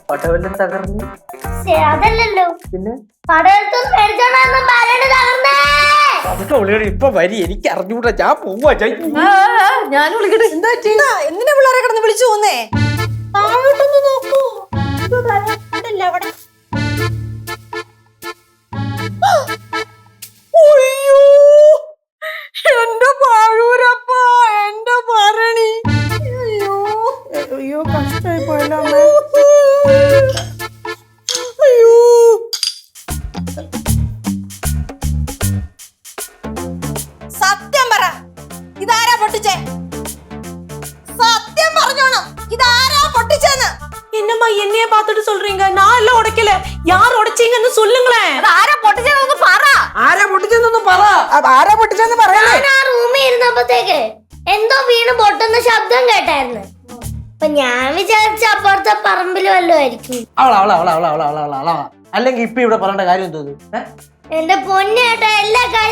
പടവെല്ലാം തകർന്നു. അതല്ലല്ലോ, പിന്നെ പടവലത്തൊന്നും മേടിച്ചോണ്ടായിരുന്നു പാലയുടെ തകർന്നേ. അതൊക്കെ വിളിക്കണ ഇപ്പൊ വരി, എനിക്ക് അറിഞ്ഞൂടാ, ഞാൻ പോവാ. ഞാൻ വിളിക്കട്ടെ. എന്തിനാ പിള്ളേരെ കിടന്ന് വിളിച്ചു പോന്നേ? താഴോട്ടൊന്ന് നോക്കൂ. അവിടെ അയ്യോ എന്റെ പാഴൂരപ്പ, എന്റെ ഭരണി. അയ്യോ അയ്യോ കഷ്ടായി പോയല്ലോ അമ്മ. അയ്യോ സത്യം പറ, ഇതാരാ പൊട്ടിച്ചേ? സത്യം പറഞ്ഞോണം, ഇതാരാ പൊട്ടിച്ചേന്ന്? என்னம்மா என்னைய பார்த்துட்டு சொல்றீங்க? நான் எல்லாம் உடைக்கல. யார் உடைச்சீங்கன்னு சொல்லுங்களேன். ആരാ പൊട്ടിച്ചതെന്ന് പറ. ആരാ പൊട്ടിച്ചെന്നൊന്ന് പറ. ആരാ പൊട്ടിച്ചെന്ന് പറയാനേ. ഞാൻ ആ റൂമിൽ ഇരുന്നപ്പോഴത്തേക്ക് എന്തോ വീണ് പൊട്ടുന്ന ശബ്ദം കേട്ടായിരുന്നു. അപ്പൊ ഞാൻ വിചാരിച്ച അപ്പുറത്തെ പറമ്പിൽ വല്ലതും ആയിരിക്കും. അവളാ അല്ലെങ്കിൽ ഇപ്പൊ ഇവിടെ പറയേണ്ട കാര്യം തോന്നുന്നു. എന്റെ പൊന്നേട്ടാ, എല്ലാ കാര്യവും